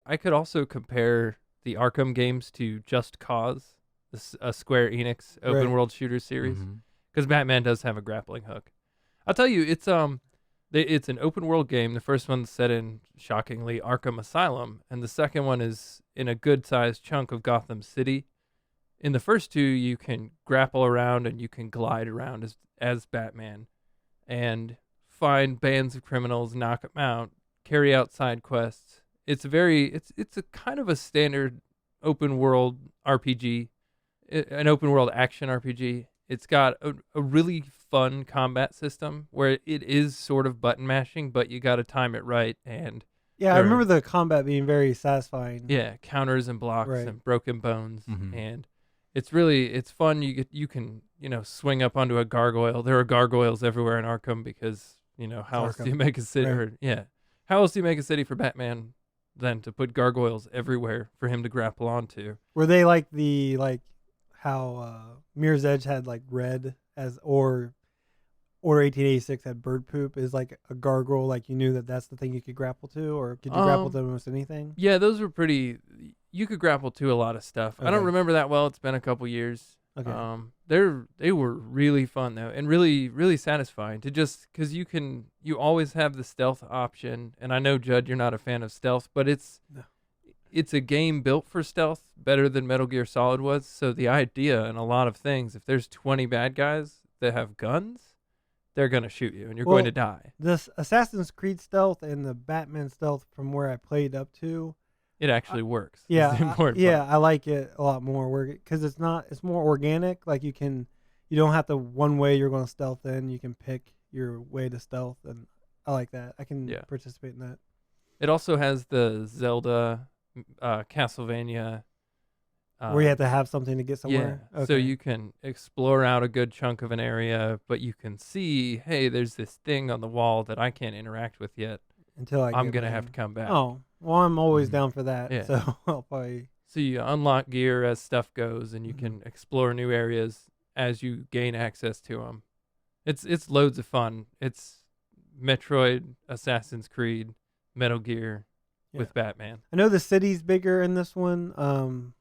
I could also compare the Arkham games to Just Cause, a Square Enix open Right. world shooter series, Mm-hmm. because Batman does have a grappling hook. I'll tell you, it's an open world game. The first one's set in, shockingly, Arkham Asylum, and the second one is in a good sized chunk of Gotham City. In the first two, you can grapple around and you can glide around as Batman and find bands of criminals, knock them out, carry out side quests. It's a kind of a standard open world RPG, an open world action RPG. It's got a really fun combat system where it is sort of button mashing, but you got to time it right. And Yeah, I there remember the combat being very satisfying. yeah, counters and blocks Right. and broken bones, Mhm. and it's fun. You can swing up onto a gargoyle. There are gargoyles everywhere in Arkham because how else do you Arkham. make a city? Right. Or, yeah, how else do you make a city for Batman than to put gargoyles everywhere for him to grapple onto? Were they like how Mirror's Edge had like red as or Order 1886 had bird poop is like a gargoyle, like you knew that's the thing you could grapple to, or could you grapple to almost anything? Yeah, those were pretty. You could grapple to a lot of stuff. I don't Okay. remember that well. It's been a couple years. Okay. They were really fun though, and really really satisfying to just because you always have the stealth option. And I know Judd, you're not a fan of stealth, but No. it's a game built for stealth better than Metal Gear Solid was. So the idea in a lot of things, if there's 20 bad guys that have guns, they're gonna shoot you and you're going to die. This Assassin's Creed stealth and the Batman stealth from where I played up to, It actually works. is yeah, the important yeah, part. I like it a lot more because it's more organic. Like you don't have to one way you're going to stealth in. You can pick your way to stealth, and I like that. I can Yeah. participate in that. It also has the Zelda, Castlevania. Where you have to have something to get Yeah, somewhere. so Okay. you can explore out a good chunk of an area, but you can see, hey, there's this thing on the wall that I can't interact with yet. Until I'm get gonna have mine. to come back. Oh, well, I'm always Mhm. down for that. Yeah. So I'll probably. So you unlock gear as stuff goes, and you Mhm. can explore new areas as you gain access to them. It's loads of fun. It's Metroid, Assassin's Creed, Metal Gear with Batman. I know the city's bigger in this one.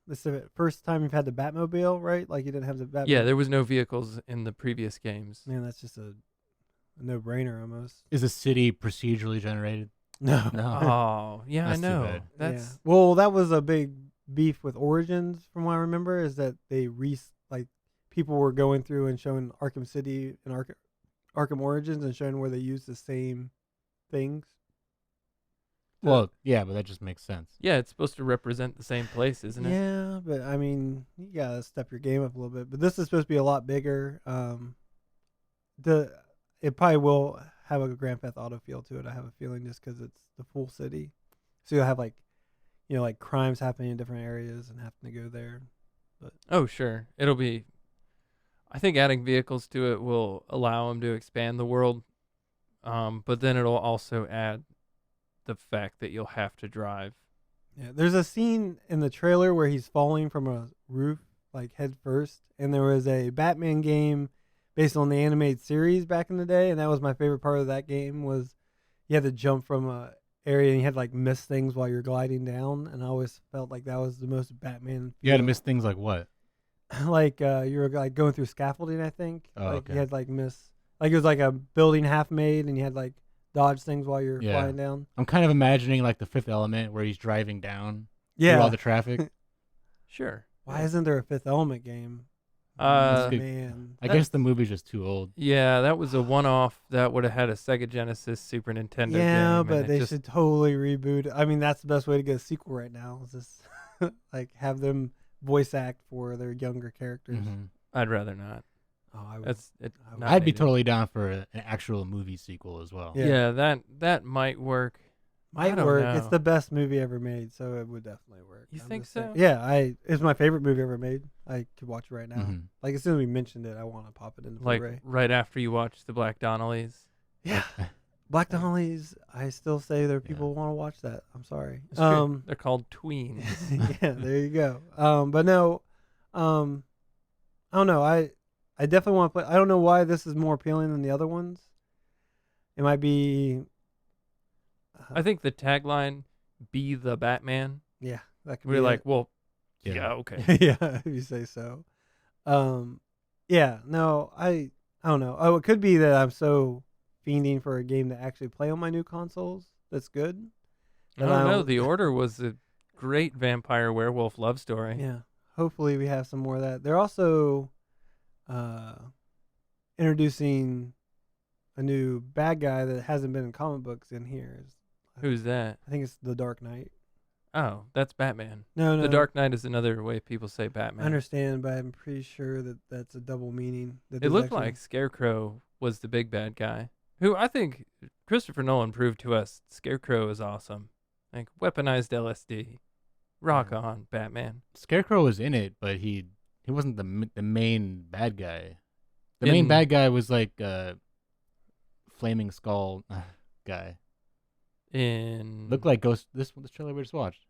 This is the first time you've had the Batmobile, right? Like you didn't have the Batmobile. Yeah, there was no vehicles in the previous games. Man, that's just a no-brainer almost. Is the city procedurally generated? No. No. Oh, yeah, That's I too know. bad. That's Yeah. Well, that was a big beef with Origins, from what I remember, is that they people were going through and showing Arkham City and Arkham Origins and showing where they used the same things. Well, yeah, but that just makes sense. yeah, it's supposed to represent the same place, isn't it? Yeah, but I mean, you gotta step your game up a little bit. But this is supposed to be a lot bigger. It probably will have a Grand Theft Auto feel to it. I have a feeling just because it's the full city, so you'll have like crimes happening in different areas and having to go there. Oh, sure. It'll be. I think adding vehicles to it will allow them to expand the world, but then it'll also add the fact that you'll have to drive. Yeah, there's a scene in the trailer where he's falling from a roof like head first, and there was a Batman game based on the animated series back in the day, and that was my favorite part of that game was you had to jump from a area and you had to like miss things while you're gliding down, and I always felt like that was the most Batman. You had to feel. miss things like what? Like you were like going through scaffolding, I think. Oh, like okay. you had like miss like it was like a building half made, and you had like dodge things while you're Yeah. flying down. I'm kind of imagining like the Fifth Element where he's driving down through Yeah. all the traffic. Sure. Why isn't there a Fifth Element game? Uh, good. Man. I guess the movie's just too old. Yeah, that was a one-off that would have had a Sega Genesis, Super Nintendo game. Yeah, and but it they just- should totally reboot it. I mean, that's the best way to get a sequel right now. Is just like have them voice act for their younger characters. Mhm. I'd rather not. Oh, I would. That's it. I would- not I'd be needed. totally down for an actual movie sequel as well. Yeah. Yeah, that might work. I Might don't work. know. It's the best movie ever made, so it would definitely work. You I'm think just saying. so? Yeah, it's my favorite movie ever made. I could watch it right now. Mhm. Like as soon as we mentioned it, I want to pop it into Like Blu-ray. right after you watch the Black Donnellys. Yeah, Black Donnellys. I still say there are people who want to watch that. I'm sorry. It's true. They're called tweens. Yeah, there you go. But no, I don't know. I definitely want to play. I don't know why this is more appealing than the other ones. It might be. I think the tagline, be the Batman. Yeah, that could We be were like, it. well, Yeah. yeah, okay. Yeah, if you say so. Yeah, no, I don't know. Oh, it could be that I'm so fiending for a game to actually play on my new consoles. That's good. I That don't know. I'll, The Order was a great vampire werewolf love story. yeah. Hopefully, we have some more of that. They're also uh, introducing a new bad guy that hasn't been in comic books in here. Who's that? I think it's the Dark Knight. Oh, that's Batman. No, The no, Dark Knight is another way people say I Batman. understand, but I'm pretty sure that that's a double meaning. That It there's looked actually- like Scarecrow was the big bad guy, who I think Christopher Nolan proved to us Scarecrow is awesome. Like weaponized LSD. Rock Yeah. on, Batman. Scarecrow was in it, but he wasn't the main bad guy. The main In- bad guy was like Flaming Skull guy. Looked like Ghost. This trailer we just watched.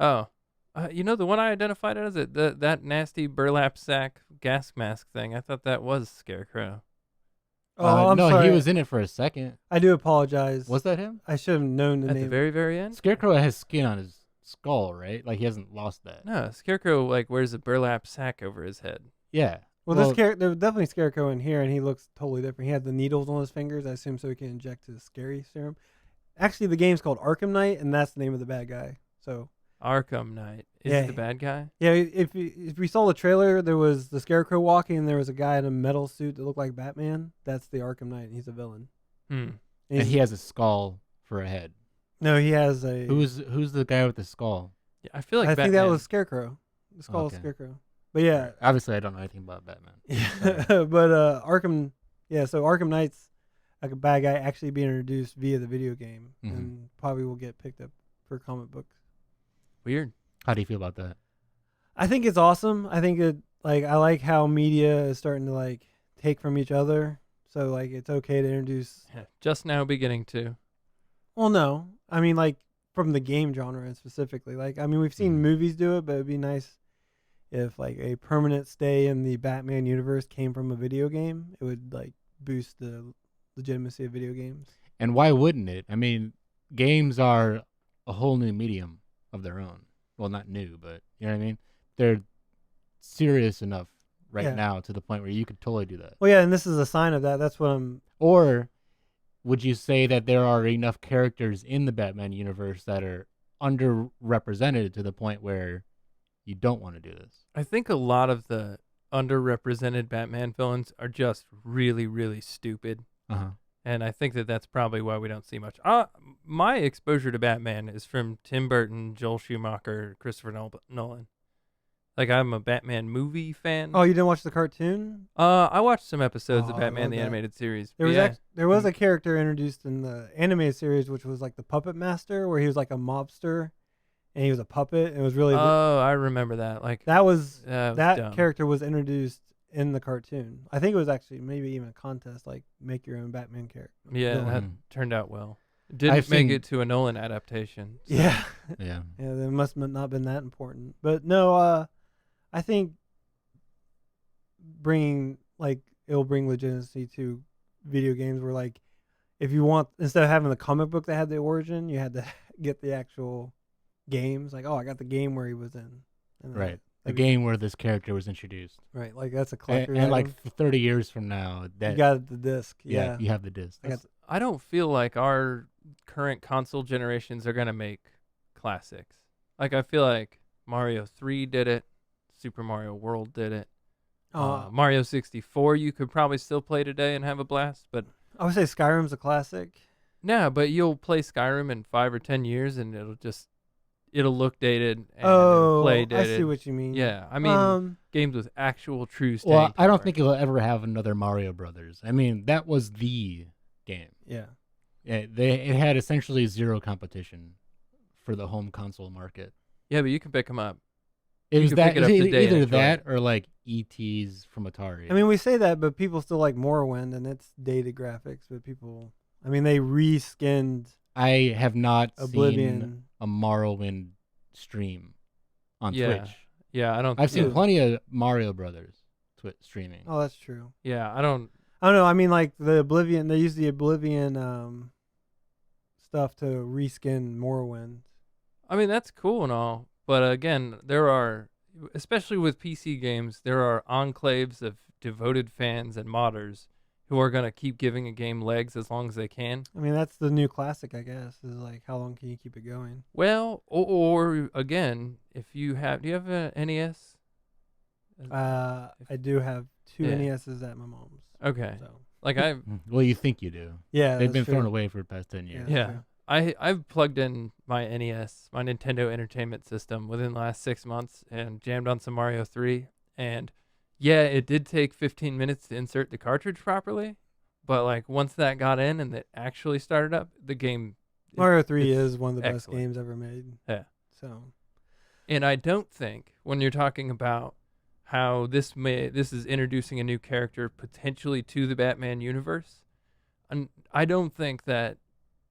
Oh. The one I identified as that nasty burlap sack gas mask thing. I thought that was Scarecrow. Oh, I'm no, sorry. he was in it for a second. I do apologize. Was that him? I should have known the At name. the very, very end? Scarecrow has skin on his skull, right? Like he hasn't lost that. No, Scarecrow like wears a burlap sack over his head. Yeah. Well, there's definitely Scarecrow in here, and he looks totally different. He had the needles on his fingers, I assume, so he can inject his scary serum. Actually, the game's called Arkham Knight, and that's the name of the bad guy. So, Arkham Knight is Yeah. the bad guy. yeah, if we saw the trailer, there was the Scarecrow walking, and there was a guy in a metal suit that looked like Batman. That's the Arkham Knight, and he's a villain. Hmm. And he has a skull for a head. No, he has a... Who's the guy with the skull? Yeah, I feel like I Batman. think that was Scarecrow. The skull is Okay. Scarecrow. But yeah, Obviously, I don't know anything about Batman. yeah, but Arkham, yeah. So Arkham Knight's like a bad guy actually being introduced via the video game, Mhm. and probably will get picked up for comic books. weird. How do you feel about that? I think it's awesome. I think I like how media is starting to like take from each other. So like it's okay to introduce. Yeah, just now beginning to. Well, no, I mean like from the game genre specifically. Like I mean we've seen Mhm. movies do it, but it'd be nice if like a permanent stay in the Batman universe came from a video game. It would like boost the legitimacy of video games. And why wouldn't it? I mean, games are a whole new medium of their own. Well, not new, but you know what I mean? They're serious enough right Yeah. now to the point where you could totally do that. Well, yeah, and this is a sign of that. That's what I'm. Or would you say that there are enough characters in the Batman universe that are underrepresented to the point where you don't want to do this? I think a lot of the underrepresented Batman villains are just really, really stupid. Uh-huh. And I think that that's probably why we don't see much. My exposure to Batman is from Tim Burton, Joel Schumacher, Christopher Nolan. Like I'm a Batman movie fan. Oh, you didn't watch the cartoon? I watched some episodes Oh, of I Batman love the that. Animated Series. There but was yeah. there was a character introduced in the animated series, which was like the Puppet Master, where he was like a mobster, and he was a puppet. It was really Oh, I remember that. Like that was that that character was introduced in the cartoon. I think it was actually maybe even a contest, like make your own Batman character. Yeah, villain. that Mhm. turned out well. Didn't I've make seen- it to a Nolan adaptation. so- Yeah. Yeah. Yeah, that must have not been that important. But no, I think it'll bring legitimacy to video games where like if you want instead of having the comic book that had the origin, you had to get the actual games. Like, oh, I got the game where he was in. And Right. The that'd be- game where this character was introduced. Right, like that's a And, collector. like item. 30 years from now, that you got the disc. yeah, Yeah. you have the disc. I got I don't feel like our current console generations are gonna make classics. Like I feel like Mario 3 did it, Super Mario World did it. Mario 64 you could probably still play today and have a blast, but I would say Skyrim's a classic. no, but you'll play Skyrim in 5 or 10 years and it'll look dated and it'll play I dated. see what you mean. Yeah, I mean games with actual true staying Well, I don't power. think you'll ever have another Mario Brothers. I mean, that was the game. Yeah. Yeah, it had essentially zero competition for the home console market. Yeah, but you can pick them up. It You was could that pick it up today and either enjoy that or like ETs from Atari. I mean, we say that, but people still like Morrowind, and it's dated graphics. But people, I mean, they reskinned I have not seen Oblivion. a Morrowind stream on Yeah. Twitch. Yeah, I don't I've seen Yeah. plenty of Mario Brothers streaming. Oh, that's true. Yeah, I don't I don't know. I mean, like the Oblivion, they use the Oblivion stuff to reskin Morrowind. I mean, that's cool and all, but again, there are, especially with PC games, there are enclaves of devoted fans and modders who are gonna keep giving a game legs as long as they can. I mean, that's the new classic, I guess. Is like, how long can you keep it going? Well, or again, if you have, do you have a NES? I do have two Yeah. NESs at my mom's. Okay, So like I, Well, you think you do. yeah, They've been that's thrown true. away for the past 10 years. Yeah. yeah, true. I've plugged in my NES, my Nintendo Entertainment System, within the last 6 months and jammed on some Mario 3. And yeah, it did take 15 minutes to insert the cartridge properly, but like once that got in and it actually started up, the game. Mario 3 it's is one of the best excellent. games ever made. Yeah. So And I don't think when you're talking about how this is introducing a new character potentially to the Batman universe, and I don't think that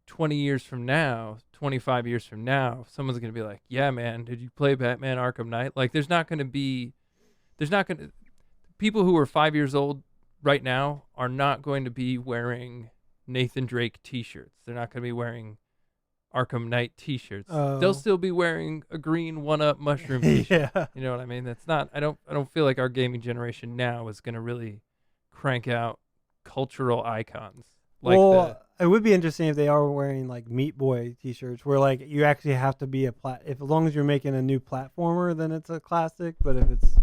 20 years from now, 25 years from now, someone's going to be like, "Yeah, man, did you play Batman Arkham Knight?" Like there's not going to people who are 5 years old right now are not going to be wearing Nathan Drake t-shirts. They're not going to be wearing Arkham Knight t-shirts. Oh. They'll still be wearing a green 1-Up mushroom t-shirt. yeah. You know what I mean? That's not I don't feel like our gaming generation now is going to really crank out cultural icons like Well, it would be interesting if they are wearing like Meat Boy T-shirts, where like you actually have to be if as long as you're making a new platformer, then it's a classic. But if it's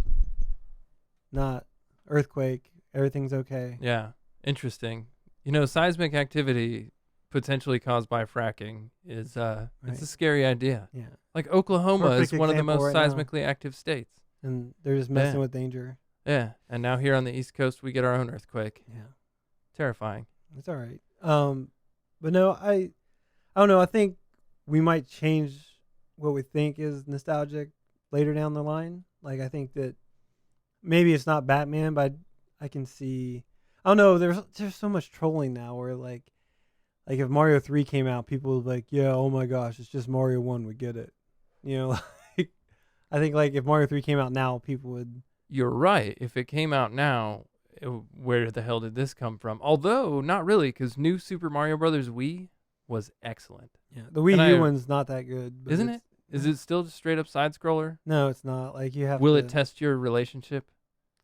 not Earthquake, everything's okay. Yeah, interesting. You know, seismic activity potentially caused by fracking is Right. it's a scary idea. Yeah, Like Oklahoma Perfect is one of the example most right now. seismically active states. and they're just messing Yeah. with danger. Yeah, and now here on the East Coast we get our own earthquake. Yeah, Terrifying. it's all right. But no, I don't know. I think we might change what we think is nostalgic later down the line. Like I think that maybe it's not Batman, but I can see. I don't know. There's so much trolling now where like if Mario 3 came out, people would be like, yeah, oh my gosh, it's just Mario 1. We get it. You know, like, I think like if Mario 3 came out now, people would. You're right. If it came out now, where the hell did this come from? Although not really, because New Super Mario Brothers Wii was excellent. Yeah, the Wii And U I- one's not that good, but Isn't it? Is it still just straight up side scroller? No, it's not. Like you have. Will to, it test your relationship?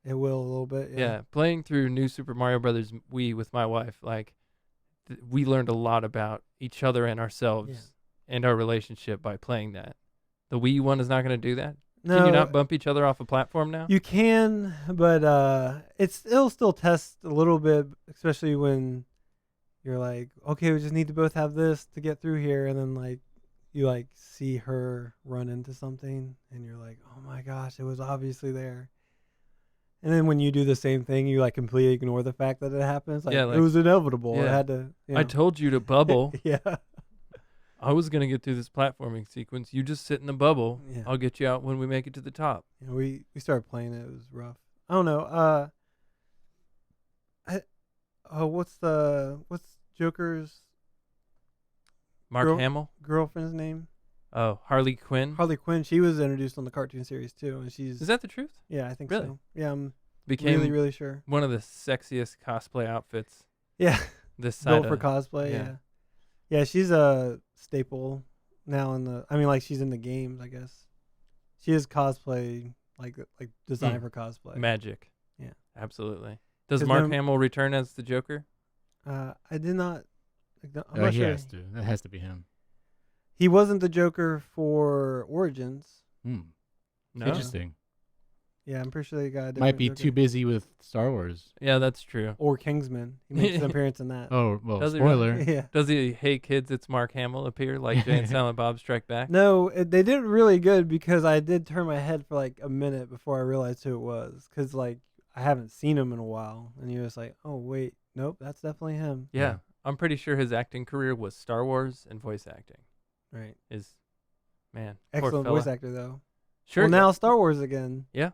It will a little bit. Yeah. Playing through New Super Mario Brothers Wii with my wife, like we learned a lot about each other and ourselves Yeah. and our relationship by playing that. The Wii one is not going to do that. No, Can you not bump each other off a platform now? You can, but it'll still test a little bit, especially when you're like, okay, we just need to both have this to get through here, and then like you like see her run into something, and you're like, oh my gosh, it was obviously there. And then when you do the same thing, you like completely ignore the fact that it happens. Like, Yeah, it like- was inevitable. It yeah. had to. You I know. told you to bubble. yeah. I was going to get through this platforming sequence. You just sit in the bubble. Yeah. I'll get you out when we make it to the top. You know, we started playing it. It was rough. I don't know. What's Joker's Mark Girl- Hamill? girlfriend's name? Oh, Harley Quinn? Harley Quinn. She was introduced on the cartoon series too, and she's. Is that the truth? Yeah, I think Really? so. Yeah, I'm Became really, really sure. one of the sexiest cosplay outfits Yeah, this side built for of cosplay. yeah. Yeah. Yeah, she's a staple now in the. I mean, like she's in the games, I guess. She is cosplay, like designed for cosplay. magic. Yeah. Absolutely. Does 'Cause Mark then- Hamill return as the Joker? I did not. I'm not He sure. has to. That has to be him. He wasn't the Joker for Origins. Hmm. No. Interesting. Yeah, I'm pretty sure they got a different Might be Joker. too busy with Star Wars. Yeah, that's true. Or Kingsman. He makes an appearance in that. Oh, well, Does he really? spoiler. Yeah. Does the "Hey kids, it's Mark Hamill" appear like Jay and Silent Bob Strike Back? No, they did really good because I did turn my head for like a minute before I realized who it was. Because like I haven't seen him in a while, and you're just like, oh wait, nope, that's definitely him. Yeah. Yeah. I'm pretty sure his acting career was Star Wars and voice acting. Right. Man, poor Excellent fella. voice actor though. Sure. Well, now Star Wars again. Yeah.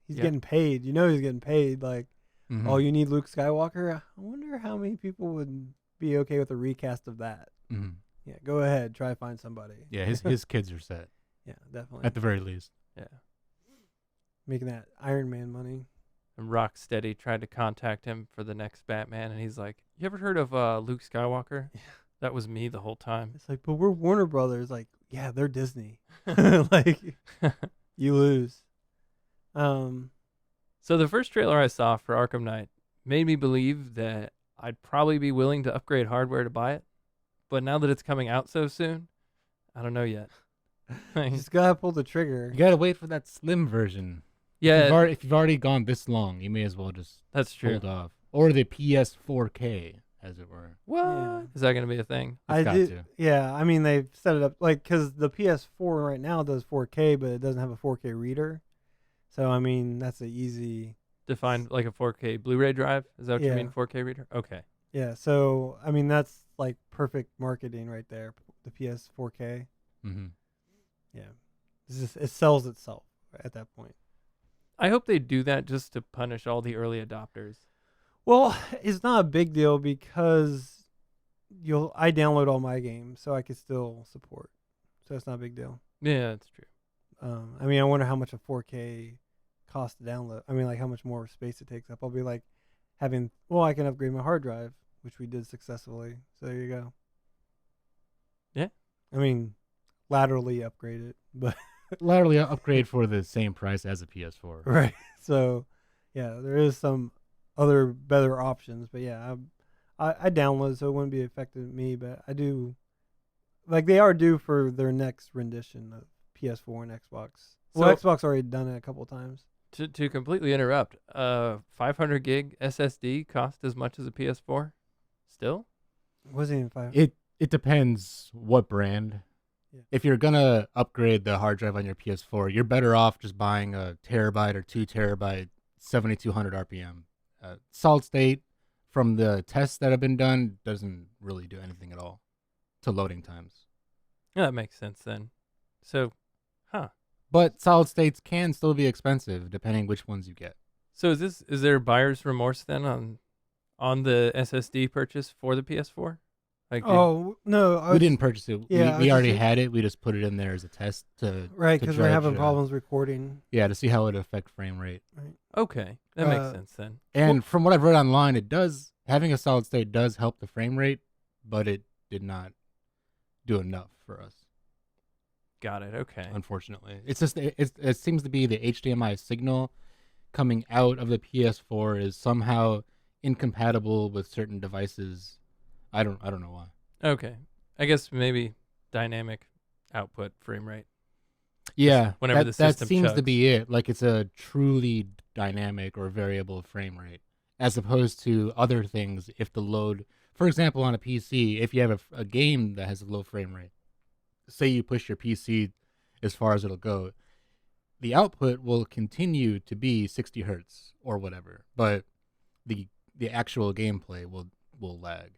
He's Yeah. getting paid. You know he's getting paid. Like, Mhm. oh, you need Luke Skywalker. I wonder how many people would be okay with a recast of that. Mhm. Yeah, go ahead, try to find somebody. Yeah, his kids are set Yeah, definitely. at the very least. Yeah. Making that Iron Man money. And Rocksteady tried to contact him for the next Batman, and he's like, "You ever heard of Luke Skywalker? Yeah. That was me the whole time." It's like, but we're Warner Brothers. Like, yeah, they're Disney. Like you lose. So the first trailer I saw for Arkham Knight made me believe that I'd probably be willing to upgrade hardware to buy it. But now that it's coming out so soon, I don't know yet. You just gotta pull the trigger. You gotta wait for that slim version. Yeah, If you've already gone this long, you may as well just that's true. hold off. Or the PS4K, as it were. What? Yeah. Is that going to be a thing? It's got to. Yeah, I mean they've set it up like because the PS4 right now does 4K, but it doesn't have a 4K reader. So I mean that's an easy. Define like a 4K Blu-ray drive? Is that what you Yeah. mean? 4K reader? Okay. Yeah, so I mean that's like perfect marketing right there. The PS4K. Mm-hmm. Yeah, it sells itself at that point. I hope they do that just to punish all the early adopters. Well, it's not a big deal because I download all my games, so I can still support. So it's not a big deal. Yeah, that's true. I mean, I wonder how much a 4K costs to download. I mean, like how much more space it takes up. I'll be like I can upgrade my hard drive, which we did successfully. So there you go. Yeah. I mean, laterally upgrade it, but Laterally upgrade for the same price as a PS4. right. So, yeah, there is some other better options, but yeah, I download, so it wouldn't be affecting me. But I do, like they are due for their next rendition of PS4 and Xbox. Well, So- Xbox already done it a couple times. To completely interrupt, 500 gig SSD cost as much as a PS4? Still? Wasn't even 5. It depends what brand. Yeah. If you're gonna upgrade the hard drive on your PS4, you're better off just buying a terabyte or 2 terabyte 7200 RPM. Solid state, from the tests that have been done, doesn't really do anything at all to loading times. Yeah, that makes sense then. So, But solid states can still be expensive depending which ones you get. So is there buyer's remorse then on the SSD purchase for the PS4? Like Oh no, We didn't purchase it. Yeah, I we was already just- had it. We just put it in there as a test to right to because we're judge, having problems recording. Yeah, to see how it affect frame rate. okay, that makes Uh, sense then. And from what I've read online, it does having a solid state does help the frame rate, but it did not do enough for us. Got it. Okay. Unfortunately, it's just it seems to be the HDMI signal coming out of the PS4 is somehow incompatible with certain devices. I don't know why. Okay. I guess maybe dynamic output frame rate. Yeah, whenever the system that seems to chugs. be it. Like it's a truly dynamic or variable frame rate, as opposed to other things. If the load, for example, on a PC, if you have a game that has a low frame rate, say you push your PC as far as it'll go, the output will continue to be 60 hertz or whatever, but the actual gameplay will lag.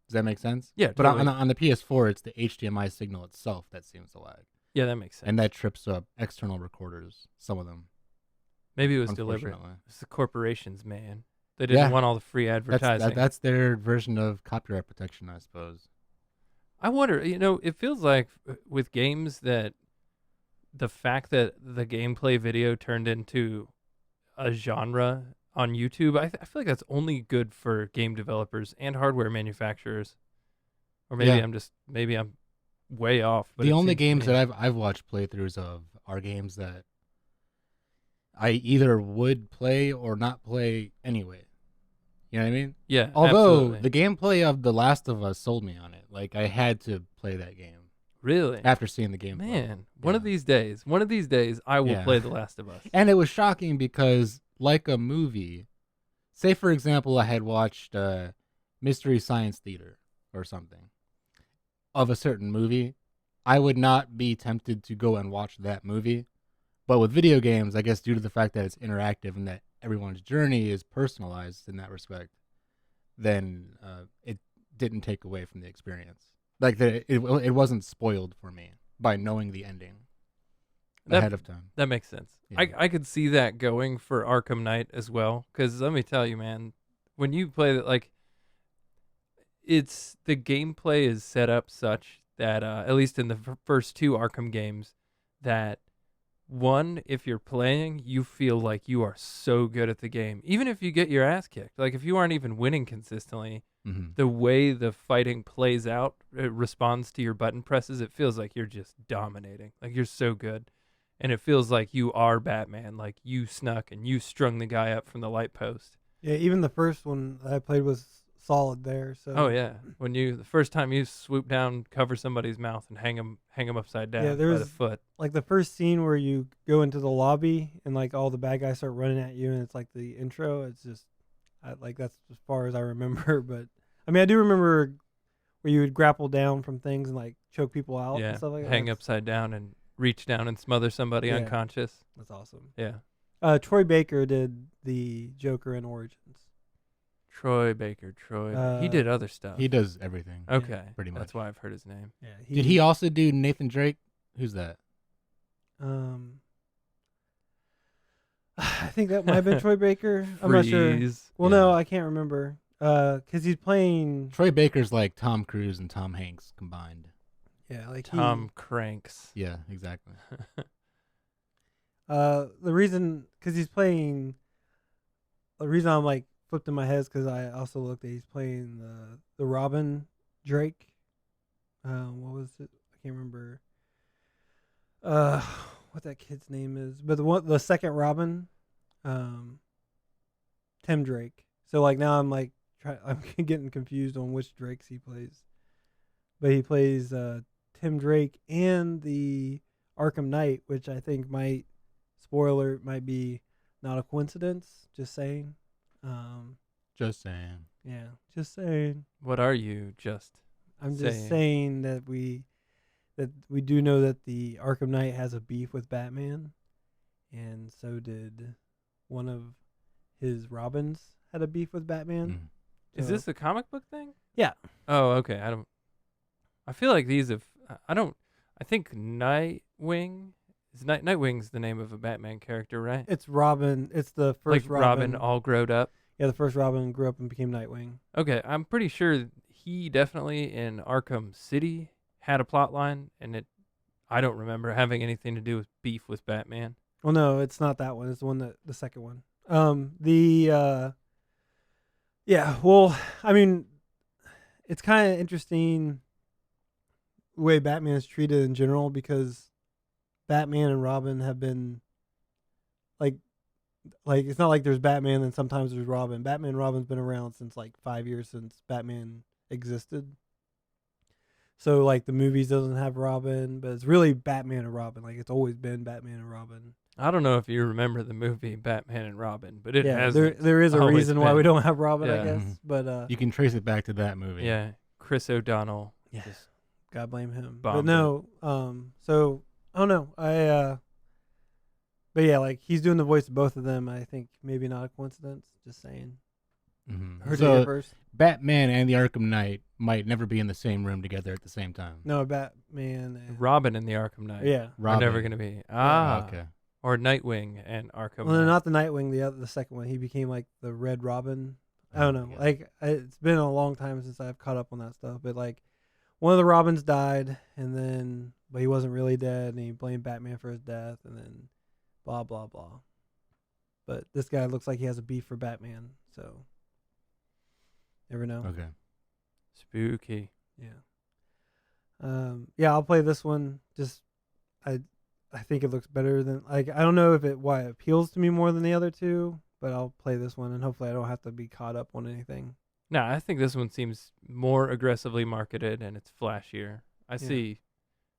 Does that make sense? Yeah, But totally. on the PS4, it's the HDMI signal itself that seems to lag. Yeah, that makes sense. And that trips up external recorders, some of them. Maybe it was deliberate. Unfortunately. It's the corporations, man. They didn't Yeah. want all the free advertising. That's their version of copyright protection, I suppose. I wonder, it feels like with games that the fact that the gameplay video turned into a genre on YouTube, I feel like that's only good for game developers and hardware manufacturers. Or maybe Yeah. I'm way off. But The it only seems to games me- that I've watched playthroughs of are games that I either would play or not play anyway. You know what I mean? yeah, Although absolutely. the gameplay of The Last of Us sold me on it. Like I had to play that game Really, after seeing the gameplay. man, one of Yeah. these days, I will Yeah. play The Last of Us. And it was shocking because, like a movie, say for example, I had watched Mystery Science Theater or something of a certain movie, I would not be tempted to go and watch that movie. But with video games, I guess due to the fact that it's interactive and that everyone's journey is personalized in that respect, then it didn't take away from the experience. Like it wasn't spoiled for me by knowing the ending ahead of time. That makes sense. Yeah. I could see that going for Arkham Knight as well. Because let me tell you, man, when you play that, like, the gameplay is set up such that at least in the first two Arkham games, that one, if you're playing, you feel like you are so good at the game, even if you get your ass kicked. Like if you aren't even winning consistently, Mm-hmm. the way the fighting plays out, it responds to your button presses. It feels like you're just dominating. Like you're so good. And it feels like you are Batman. Like you snuck and you strung the guy up from the light post. Yeah, even the first one I played was solid there. So Oh yeah, when the first time you swoop down, cover somebody's mouth, and hang him upside down Yeah, by there's the foot. like the first scene where you go into the lobby and like all the bad guys start running at you, and it's like the intro. It's just like that's as far as I remember. But I mean, I do remember where you would grapple down from things and like choke people out and Yeah, stuff like that. hang That's- upside down and reach down and smother somebody Yeah. unconscious. That's awesome. Yeah, Troy Baker did the Joker in Origins. Troy Baker. He did other stuff. He does everything. Okay, pretty much. That's why I've heard his name. Yeah. Did he also do Nathan Drake? Who's that? I think that might have been Troy Baker. I'm not sure. Freeze. Well, Yeah. no, I can't remember. Because he's playing. Troy Baker's like Tom Cruise and Tom Hanks combined. Yeah, like Tom Cranks. Yeah, exactly. The reason, because he's playing. The reason I'm like flipped in my head is because I also looked at he's playing the Robin Drake. What was it? I can't remember. What that kid's name is, but the second Robin, Tim Drake. So like now I'm like I'm getting confused on which Drakes he plays, but he plays Tim Drake and the Arkham Knight, which I think might be not a coincidence. Just saying. Just saying. Yeah, just saying. What are you just? I'm just saying that we do know that the Arkham Knight has a beef with Batman, and so did one of his Robins had a beef with Batman. Mm. Is So- this a comic book thing? Yeah. Oh, okay. I feel like these have. I think Nightwing. Nightwing's the name of a Batman character, right? It's Robin. It's the Like first Robin all growed up. Yeah, the first Robin grew up and became Nightwing. Okay, I'm pretty sure he definitely in Arkham City had a plot line, and I don't remember having anything to do with beef with Batman. Well, no, it's not that one. It's the second one. Yeah. Well, I mean, it's kind of interesting the way Batman is treated in general because Batman and Robin have been like it's not like there's Batman and sometimes there's Robin. Batman and Robin's been around since like 5 years since Batman existed. So like the movies doesn't have Robin, but it's really Batman and Robin. Like it's always been Batman and Robin. I don't know if you remember the movie Batman and Robin, but it has. there is a always reason why we been. don't have Robin, I Yeah. guess. Mhm. But You can trace it back to that movie. Yeah, Chris O'Donnell. Yeah. Just God blame him. Bombed But no, so I don't know. But yeah, like he's doing the voice of both of them. I think maybe not a coincidence. Just saying. Mm-hmm. Heard it here So first. Batman and the Arkham Knight might never be in the same room together at the same time. No, Batman. Robin and the Arkham Knight. Yeah. Are never going to be. Okay. Or Nightwing and Arkham Well, Knight. not the Nightwing. The second one. He became like the Red Robin. I don't know. Yeah. Like it's been a long time since I've caught up on that stuff. But like one of the Robins died, but he wasn't really dead, and he blamed Batman for his death, and then blah blah blah. But this guy looks like he has a beef for Batman, so never know. Okay. Spooky. Yeah. Yeah, I'll play this one. Just I think it looks better than I don't know why it appeals to me more than the other two, but I'll play this one and hopefully I don't have to be caught up on anything. No, I think this one seems more aggressively marketed and it's flashier. I see.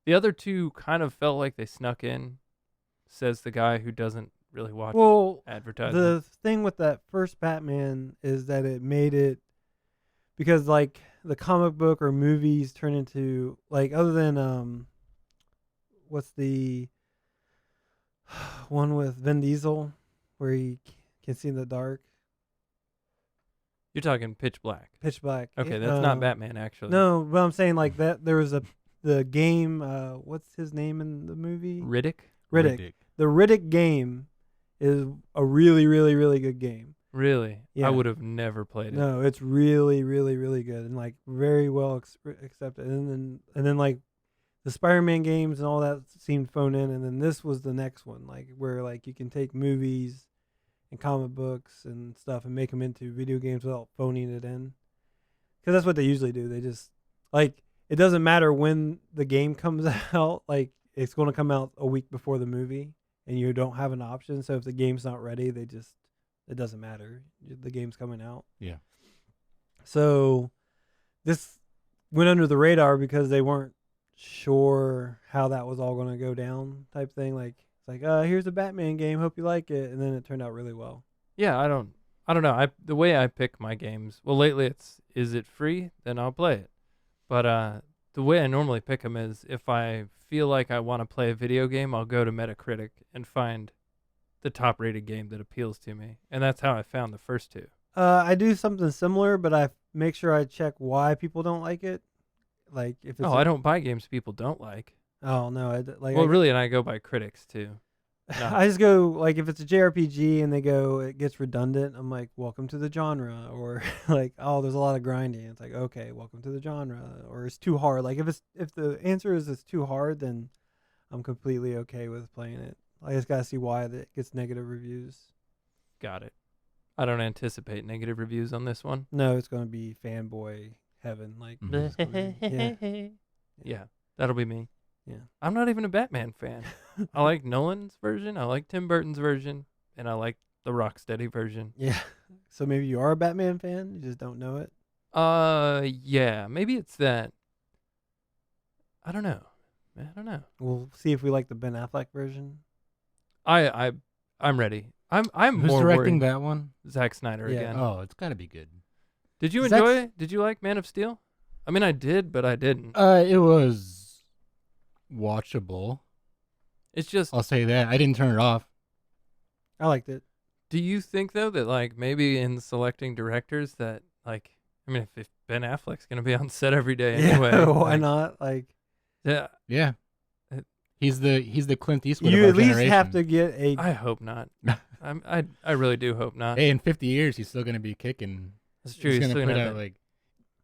The other two kind of felt like they snuck in, says the guy who doesn't really watch advertising. The thing with that first Batman is that it made it because like the comic book or movies turn into like other than what's the one with Vin Diesel where he can see in the dark? You're talking Pitch Black. Pitch Black. Okay, that's not Batman actually. No, but I'm saying like that there was the game what's his name in the movie? Riddick? Riddick. The Riddick game is a really, really, really good game. Really? Yeah. I would have never played it. No, it's really, really, really good and like very well accepted. And then like the Spider-Man games and all that seemed phoned in, and then this was the next one, like where like you can take movies and comic books and stuff and make them into video games without phoning it in. Because that's what they usually do. They just like it doesn't matter when the game comes out. Like it's going to come out a week before the movie, and you don't have an option. So if the game's not ready, it doesn't matter. The game's coming out. Yeah. So this went under the radar because they weren't sure how that was all going to go down, type thing. Like it's like, here's a Batman game. Hope you like it, and then it turned out really well. Yeah, I don't know. The way I pick my games. Well, lately is it free? Then I'll play it. But the way I normally pick them is if I feel like I want to play a video game, I'll go to Metacritic and find the top-rated game that appeals to me, and that's how I found the first two. I do something similar, but I make sure I check why people don't like it. Like if it's I don't buy games people don't like. Oh no, Really, and I go by critics too. No. I just go like if it's a JRPG and they go it gets redundant, I'm like, welcome to the genre, or like, oh, there's a lot of grinding. It's like, okay, welcome to the genre, or it's too hard. Like if the answer is it's too hard, then I'm completely okay with playing it. I just gotta see why it gets negative reviews. Got it. I don't anticipate negative reviews on this one. No, it's gonna be fanboy heaven. Like, it's gonna be- Yeah, that'll be me. Yeah. I'm not even a Batman fan. I like Nolan's version, I like Tim Burton's version, and I like the Rocksteady version. Yeah. So maybe you are a Batman fan, you just don't know it. Yeah, maybe it's that. I don't know. We'll see if we like the Ben Affleck version. I'm ready. I'm Who's more directing worried. that one? Zack Snyder Yeah. again. Oh, it's got to be good. Did you Zack's- enjoy it? Did you like Man of Steel? I mean, I did, but I didn't. It was watchable. It's just, I'll say that. I didn't turn it off. I liked it. do you think though that like maybe in selecting directors that like, I mean, if Ben Affleck's gonna be on set every day anyway, Yeah, why like, not? Like, Yeah, Yeah. It- He's the Clint Eastwood you of our at least generation. have to get a. I hope not. I really do hope not. Hey, in 50 years, he's still going to be kicking. That's true. He's He's going to still put gonna out have that- like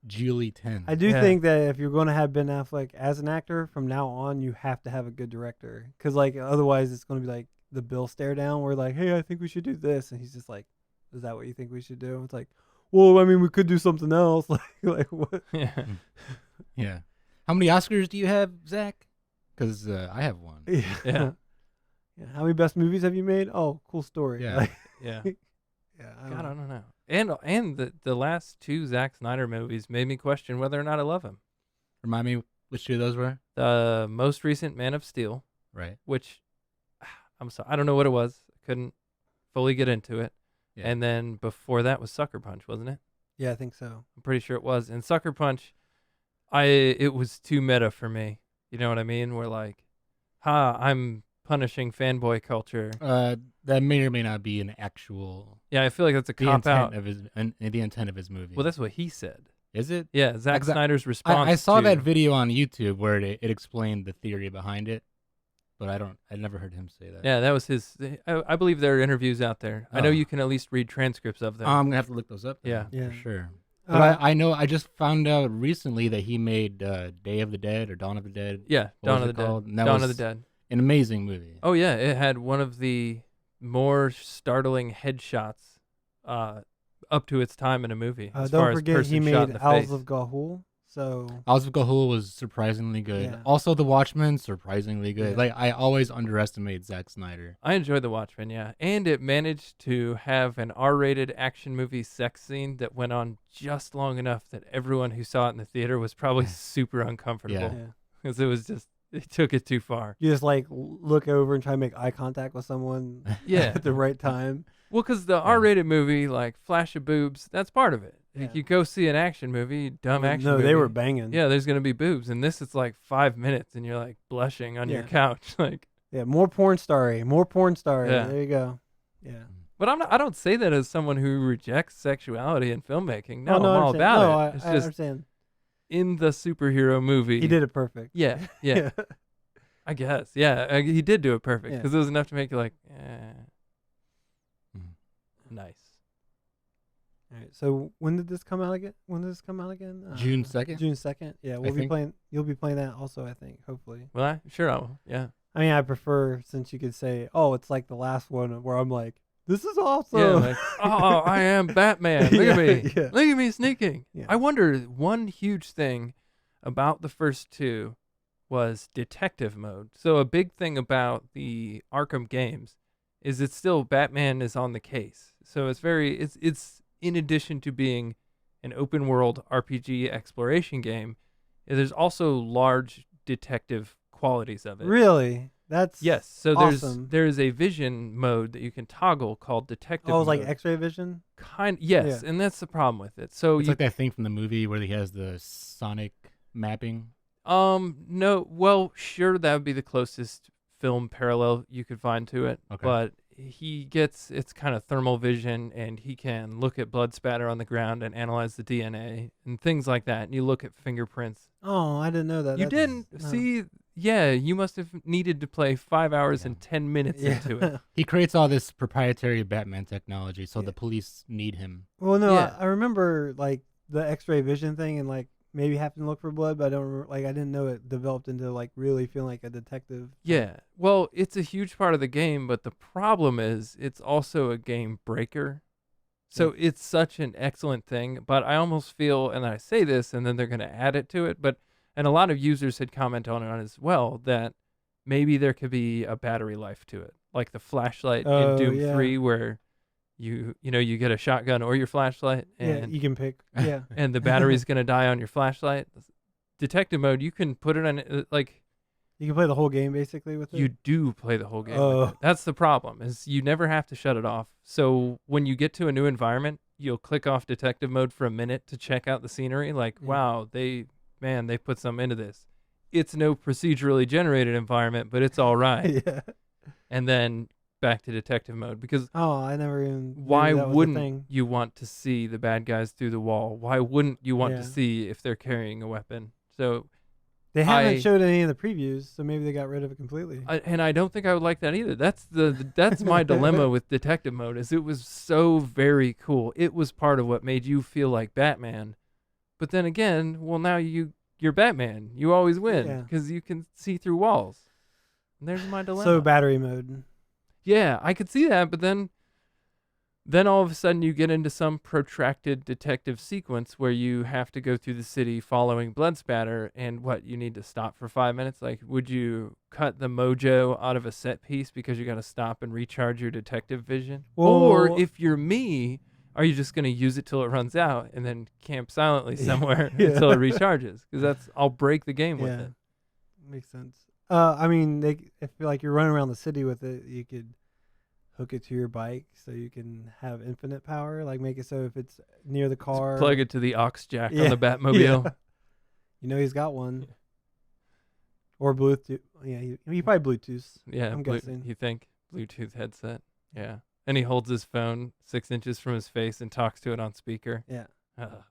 Julie 10. I do Yeah. think that if you're going to have Ben Affleck as an actor from now on, you have to have a good director, because like otherwise it's going to be like the Bill stare down. Where like, hey, I think we should do this, and he's just like, is that what you think we should do? It's like, well, I mean, we could do something else. like what? yeah. Yeah. How many Oscars do you have, Zach? Because I have one. Yeah. Yeah. Yeah. How many best movies have you made? Oh, cool story. Yeah. Like, Yeah. yeah. God, I don't know. And the last two Zack Snyder movies made me question whether or not I love him. Remind me which two of those were? The most recent Man of Steel, Right. which I'm sorry, I don't know what it was. Couldn't fully get into it. Yeah. And then before that was Sucker Punch, wasn't it? Yeah, I think so. I'm pretty sure it was. And Sucker Punch, it was too meta for me. You know what I mean? Where like, I'm punishing fanboy culture. That may or may not be an actual Yeah, I feel like that's a the cop out. intent of his the intent of his movie. Well, that's what he said. Is it? Yeah, Zack Exa- Snyder's response. I saw to, that video on YouTube where it explained the theory behind it, but I never heard him say that. Yeah, that was his. I believe there are interviews out there. I know Oh. you can at least read transcripts of them. I'm gonna have to look those up. then, Yeah. for sure. Uh, But I know I just found out recently that he made Day of the Dead or Dawn of the Dead. Yeah, What Dawn was of the it called? Dead. And that Dawn of the was Dead. An amazing movie. Oh yeah, it had one of the more startling headshots up to its time in a movie. As far don't as forget he person shot in made the Owls face. of Gahul. So House of Gahul was surprisingly good. Yeah. Also, The Watchmen, surprisingly good. Yeah. Like I always underestimate Zack Snyder. I enjoyed The Watchmen, yeah, and it managed to have an R-rated action movie sex scene that went on just long enough that everyone who saw it in the theater was probably super uncomfortable yeah. because it took it too far. You just like look over and try to make eye contact with someone Yeah. at the right time. Well, because the R-rated movie, like flash of boobs, that's part of it. Like Yeah. you go see an action movie, dumb action No, movie. they were banging. Yeah, there's gonna be boobs, and this it's like 5 minutes, and you're like blushing on your Yeah. couch, like. Yeah, more porn starry. Yeah. There you go. Yeah. But I don't say that as someone who rejects sexuality in filmmaking. No, Oh, I'm I all understand. about no, it. It's I just understand. in the superhero movie. He did it perfect. Yeah, yeah. I guess. Yeah, he did do it perfect Yeah. because it was enough to make you like, Mm. nice. All right. So when did this come out again? When did this come out again? June 2nd? June 2nd. Yeah, we'll be think. playing. You'll be playing that also, I think. Hopefully. Well, sure, I will. Yeah. I mean, I prefer since you could say, "Oh, it's like the last one," where I'm like, "This is awesome." Yeah, like, oh, I am Batman. Look at me. Yeah. Look at me sneaking. Yeah. I wonder, one huge thing about the first two was detective mode. So a big thing about the Arkham games is it's still Batman is on the case. So it's in addition to being an open world RPG exploration game, there's also large detective qualities of it. Really? That's Yes. So awesome. there's a vision mode that you can toggle called detective Oh, it's like mode. X-ray vision. Yes, Yeah. and that's the problem with it. So It's you like that thing from the movie where he has the sonic mapping. no, well, sure, that would be the closest film parallel you could find to it. Okay. But it's kind of thermal vision, and he can look at blood spatter on the ground and analyze the DNA and things like that. And you look at fingerprints. Oh, I didn't know that. You That's- didn't no. see? Yeah, you must have needed to play 5 hours Yeah. and 10 minutes Yeah. into it. He creates all this proprietary Batman technology, so Yeah. the police need him. Well, no, Yeah. I remember like the X-ray vision thing, and like maybe having to look for blood, but I don't remember. Like I didn't know it developed into like really feeling like a detective. Yeah. Well, it's a huge part of the game, but the problem is it's also a game breaker. So it's such an excellent thing, but I almost feel, and I say this, and then they're going to add it to it, and a lot of users had commented on it as well, that maybe there could be a battery life to it, like the flashlight in Oh, Doom yeah. 3, where you get a shotgun or your flashlight, Yeah, and you can pick. Yeah. and the battery's going to die on your flashlight. Detective mode, you can put it on, like, You can play the whole game basically with it. you do play the whole game. Oh. With it. That's the problem, is you never have to shut it off. So when you get to a new environment, you'll click off detective mode for a minute to check out the scenery. Like, Yeah. wow, they put some into this. It's no procedurally generated environment, but it's all right. Yeah. And then back to detective mode, because Oh, I never even. knew why that was a wouldn't thing. you want to see the bad guys through the wall? Why wouldn't you want Yeah. to see if they're carrying a weapon? So They haven't I- showed any of the previews, so maybe they got rid of it completely. and I don't think I would like that either. That's my dilemma with detective mode, is it was so very cool. It was part of what made you feel like Batman. But then again, well, now you're Batman. You always win Yeah. because you can see through walls. And there's my dilemma. So battery mode. Yeah, I could see that, but then all of a sudden you get into some protracted detective sequence where you have to go through the city following blood spatter, and you need to stop for 5 minutes. Like, would you cut the mojo out of a set piece because you got to stop and recharge your detective vision? Or Well- if you're me, are you just going to use it till it runs out and then camp silently somewhere Yeah. until it recharges? Because I'll break the game with Yeah. it. Makes sense. I mean, if like you're running around the city with it, you could hook it to your bike so you can have infinite power. Like make it so if it's near the Just car, plug it to the aux jack on Yeah. the Batmobile. Yeah. You know he's got one. Or Bluetooth. Yeah, he probably Bluetooth. Yeah, I'm guessing. you think Bluetooth headset? Yeah, and he holds his phone 6 inches from his face and talks to it on speaker. Yeah. Ugh.